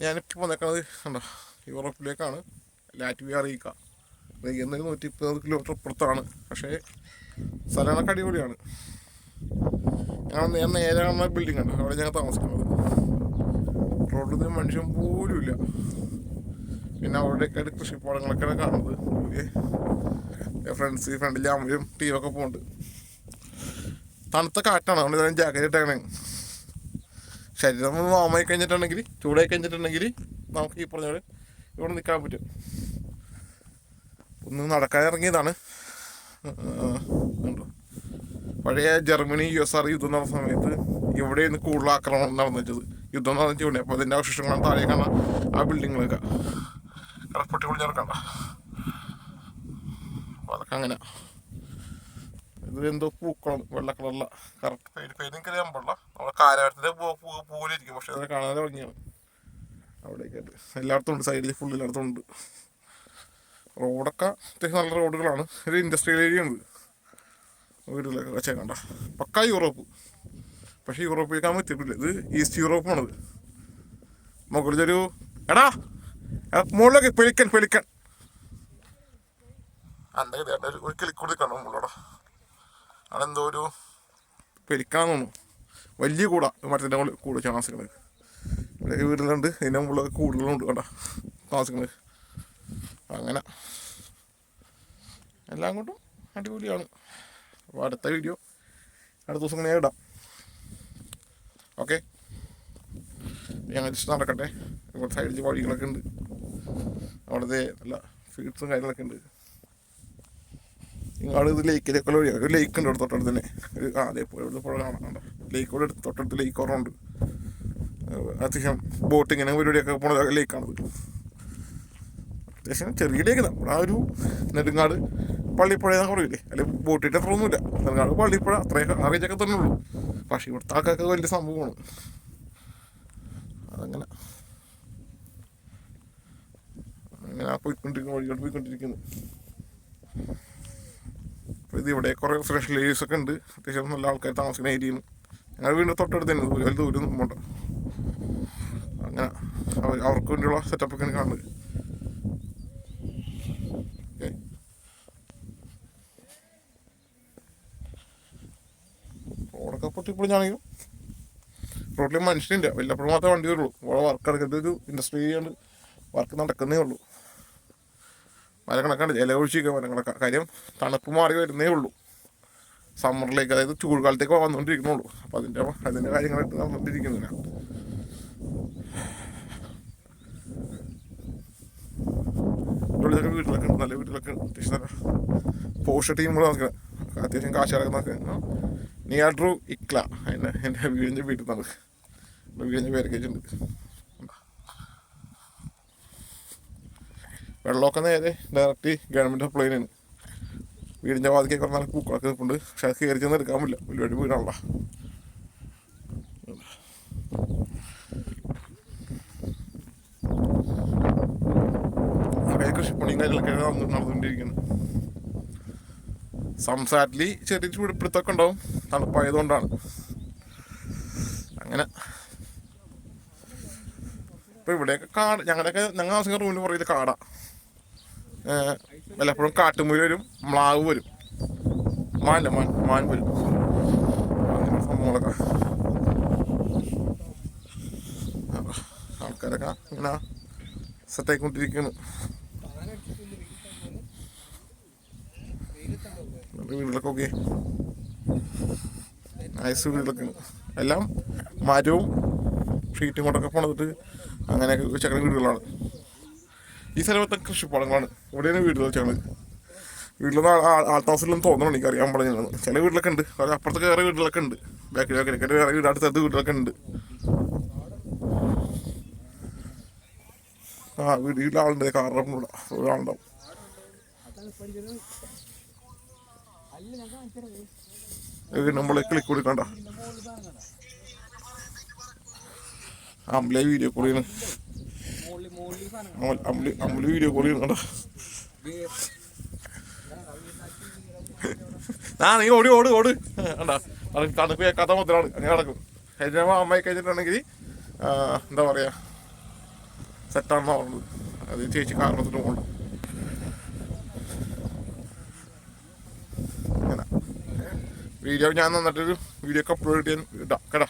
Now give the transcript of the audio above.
ഞാനിപ്പോൾ വന്നേക്കണത് കണ്ടോ യൂറോപ്പിലേക്കാണ്. ലാറ്റ്വിയ അറിയിക്കുക എന്നൊരു 130 കിലോമീറ്റർ അപ്പുറത്താണ്. പക്ഷേ സ്ഥലങ്ങളൊക്കെ അടിപൊളിയാണ്. ഞാൻ നേരെ കാണുന്ന ബിൽഡിംഗ് ആണ് അവിടെ ഞങ്ങൾ താമസിക്കുന്നത്. റോഡിൽ നിന്ന് മനുഷ്യൻ പോലും ഇല്ല. പിന്നെ അവിടെയൊക്കെ ആയിട്ട് കൃഷിപ്പാടങ്ങളൊക്കെയാണ് കാണുന്നത്. ഫ്രണ്ടിൽ അമ്മയും ടീമൊക്കെ പോകുന്നുണ്ട്. തണുത്ത കാറ്റാണ്, അതുകൊണ്ട് ഞാൻ ജാക്കറ്റ് ഇട്ടേക്കണേ. ശരീരം വാമായി കഴിഞ്ഞിട്ടുണ്ടെങ്കിൽ, ചൂടായി കഴിഞ്ഞിട്ടുണ്ടെങ്കിൽ നമുക്ക് ഈ പറഞ്ഞ പോലെ ഇവിടെ നിൽക്കാൻ പറ്റും. ഒന്ന് നടക്കാൻ ഇറങ്ങിയതാണ്. പഴയ ജർമ്മനി USSR യുദ്ധം നടന്ന സമയത്ത് ഇവിടെയാണ് കൂടുതൽ ആക്രമണം നടന്നിട്ടത്. യുദ്ധം നടന്നിട്ട് ഇവിടെ. അപ്പോൾ അതിൻ്റെ അവശിഷ്ടങ്ങളാണ് താഴെ കാണാം. ആ ബിൽഡിങ്ങുകളൊക്കെ കടപ്പൊട്ടി പൊളിഞ്ഞിറക്കണ്ട. അപ്പോൾ അതൊക്കെ അങ്ങനെ. ഇത് എന്തോ പൂക്കളും വെള്ള കളറുള്ള കറക്റ്റ് പേരും അറിയാൻ പാടില്ല. നമ്മുടെ കാലഘട്ടത്തിൻ്റെ പൂവിലിരിക്കും. പക്ഷെ അതിനെ കാണാതെ ഭംഗിയാണ്. അവിടേക്കായിട്ട് എല്ലായിടത്തും ഉണ്ട്, സൈഡിൽ ഫുൾ എല്ലായിടത്തും ഉണ്ട്. റോഡൊക്കെ അത്യാവശ്യം നല്ല റോഡുകളാണ്. ഒരു ഇൻഡസ്ട്രിയൽ ഏരിയ ഉണ്ട്. വീടുകളൊക്കെ വെച്ചേക്കണ്ട. പക്കാ യൂറോപ്പ്. പക്ഷേ യൂറോപ്പിലേക്കാൻ പറ്റിയിട്ടില്ല. ഇത് ഈസ്റ്റ് യൂറോപ്പാണിത്. മുകളിലൊരു എടാ മുകളിലൊക്കെ പെലിക്കൻ അൻ്റെ ഒരു കിളിക്കൂടി കാണും മുകളിലൂടെ. അതെന്തോ ഒരു പെലിക്കാന്ന് തോന്നുന്നു. വലിയ കൂടാ മരത്തിൻ്റെ മുകളിൽ കൂട് താമസിക്കുന്നത്. ഇവിടെ വീടുകളുണ്ട്, ഇതിൻ്റെ മുകളിലൊക്കെ കൂടുതലുണ്ട് കേട്ടോ താമസിക്കുന്നത്. അങ്ങനെ എല്ലാം കൊണ്ടും അടിപൊളിയാണ്. അപ്പോൾ അടുത്ത വീഡിയോ അടുത്ത ദിവസം ഞാൻ ഇടാം. ഓക്കെ, ഞങ്ങൾ ജസ്റ്റ് നടക്കട്ടെ. ഇവിടെ സൈഡിൽ വഴികളൊക്കെ ഉണ്ട്. അവിടുത്തെ നല്ല ഫീഡ്സും കാര്യങ്ങളൊക്കെ ഉണ്ട്. ഇങ്ങോട്ട് ഇത് ലേക്കിലേക്കുള്ള വഴിയാണ്. ഒരു ലേക്ക് ഉണ്ട് അവിടെ തൊട്ടടുത്ത് തന്നെ. ഒരു അതേപോലെ ഇവിടുത്തെ പുഴ കാണാനുണ്ട്. ലേക്കോടെ എടുത്ത് തൊട്ടടുത്ത് ലേക്ക് കുറവുണ്ട്. അത്യാവശ്യം ബോട്ടിങ്ങനെ പരിപാടിയൊക്കെ പോണ ലേക്കാണത്. അത്യാവശ്യം ചെറിയ ലേക്ക്. നമ്മുടെ ആ ഒരു നെടുങ്ങാട് പള്ളിപ്പുഴ എന്നൊക്കെ പറയില്ലേ, അല്ലെങ്കിൽ ബോട്ടിട്ട് അത്ര ഒന്നുമില്ല. നെടുങ്ങാട് പള്ളിപ്പുഴ അത്രയൊക്കെ അറിയിച്ചൊക്കെ തന്നെ ഉള്ളൂ. പക്ഷേ ഇവിടുത്തെ ആൾക്കൊക്കെ വലിയ സംഭവമാണ്. അതങ്ങനെ വഴിയോട്ട് പോയിക്കൊണ്ടിരിക്കുന്നു. അപ്പോൾ ഇത് ഇവിടെ കുറേ ഫ്രഷ് ലേഡീസൊക്കെ ഉണ്ട്. അത്യാവശ്യം നല്ല ആൾക്കാർ താമസിക്കുന്ന ഏരിയയാണ്. ഞങ്ങൾ വീടിൻ്റെ തൊട്ടടുത്ത് തന്നെ, വലിയ ദൂരം പോകണ്ട. അങ്ങനെ അവർക്ക് വേണ്ടിയുള്ള സെറ്റപ്പൊക്കെയാണ് കാണുന്നത്. ഓക്കെ, റോഡൊക്കെ പൊട്ടിപ്പൊളിഞ്ഞാണെങ്കിലും റോഡിൽ മനുഷ്യനില്ല. വല്ലപ്പോഴും മാത്രമേ വണ്ടി വരുള്ളൂ. ഇവിടെ വർക്ക് എടുക്കേണ്ട ഒരു ഇൻഡസ്ട്രി ചെയ്യാണ്ട് വർക്ക് നടക്കുന്നേ ഉള്ളൂ. മരക്കണക്കാണ് ഇല ഒഴിച്ചിരിക്കുക. മരക്കണക്ക കാര്യം തണുപ്പ് മാറി വരുന്നേ ഉള്ളൂ. സമ്മറിലേക്ക്, അതായത് ചൂടുകാലത്തേക്ക് വന്നുകൊണ്ടിരിക്കണുള്ളൂ. അപ്പോൾ അതിൻ്റെ കാര്യങ്ങളായിട്ട് നടന്നുകൊണ്ടിരിക്കുന്നില്ല. വീട്ടിലൊക്കെ ഉണ്ട്, നല്ല വീട്ടിലൊക്കെ ഉണ്ട്. അത്യാവശ്യം നല്ല പോഷ ടീമുകൾ നടക്കുന്നത്, അത്യാവശ്യം കാശാരൊക്കെ നടക്കുന്നത്. നിയാഡ്രു ഇക്ല എൻ്റെ വീടിൻ്റെ വീട്ടിൽ നിന്നാണ്. വീടിൻ്റെ പേരൊക്കെ വെച്ചിട്ടുണ്ട്. വെള്ളമൊക്കെ നേരെ ഡയറക്റ്റ് ഗവൺമെൻറ് സപ്ലൈനാണ്. വീടിൻ്റെ വാതിക്കൊക്കെ കുറേ നല്ല പൂക്കളൊക്കെ നിൽപ്പുണ്ട്. പക്ഷെ അത് കയറി ചെന്ന് എടുക്കാൻ പറ്റില്ല, വലിയ വീടാണല്ലോ. അവിടെ കൃഷിപ്പണിയും കാര്യങ്ങളൊക്കെ നടന്നുകൊണ്ടിരിക്കുന്നു. സംസാരിൽ ചെറിയ ചൂടുപ്പിടുത്തൊക്കെ ഉണ്ടാവും, തണുപ്പായതുകൊണ്ടാണ്. അങ്ങനെ ഇപ്പോൾ ഇവിടെയൊക്കെ കാട്, ഞങ്ങൾ താമസിക്കുന്ന റൂമിന് പുറകിൽ കാടാ. വല്ലപ്പോഴും കാട്ടുമുയൽ വരും, മ്ലാവ് വരും, മാൻ വരും. അങ്ങനെ സംഭവങ്ങളൊക്കെ ആൾക്കാരൊക്കെ ഇങ്ങനെ സെറ്റായിക്കൊണ്ടിരിക്കുന്നു. വീട്ടിലൊക്കെ ഓക്കെ നൈസ് വീട്ടിലൊക്കെ എല്ലാം മരവും ഷീറ്റും കൊണ്ടൊക്കെ പണിതിട്ട് അങ്ങനെയൊക്കെ വെച്ചേക്കുന്ന വീടുകളാണ്. ഈ സ്ഥലത്തെ കൃഷിപ്പാടങ്ങളാണ്. ഇവിടെയാണ് വീടുകൾ വെച്ചാണ്. വീട്ടിലൊന്നും ആൾത്താമസമില്ലെന്ന് തോന്നണം, എനിക്ക് അറിയാൻ പറഞ്ഞാണ്. ചില വീട്ടിലൊക്കെ ഉണ്ട്, അപ്പുറത്തൊക്കെ വേറെ വീടുകളൊക്കെ ഉണ്ട്. ബാക്കിലൊക്കെ വേറെ വീട്, അടുത്തടുത്ത് വീടുകളൊക്കെ ഉണ്ട്. വീട്ടിലാളുണ്ട്, കാറിലും കൂടെ ഒരാളുണ്ടാവും. നമ്മളെ ക്ലിക്ക് കൊടുക്കണ്ട. അമ്പലെ വീഡിയോ കോൾ ചെയ്യണം. അമ്പല് വീഡിയോ കോൾ ചെയ്യണം കേട്ടോ. നീ ഓട് കണ്ടാ തണുപ്പ് കഥ മുതലാണ്. അങ്ങനെ നടക്കും. ഹൈദരാബാദ് അമ്മായി കഴിഞ്ഞിട്ടുണ്ടെങ്കിൽ എന്താ പറയുക, തെറ്റാണെന്ന് പറഞ്ഞത്. അത് ചേച്ചി കാരണത്തിന് പോകണം. അങ്ങനെ വീഡിയോ ഞാൻ നന്നിട്ടൊരു വീഡിയോ ഒക്കെ അപ്ലോഡ് ചെയ്യാൻ ഇടാം കേട്ടോ.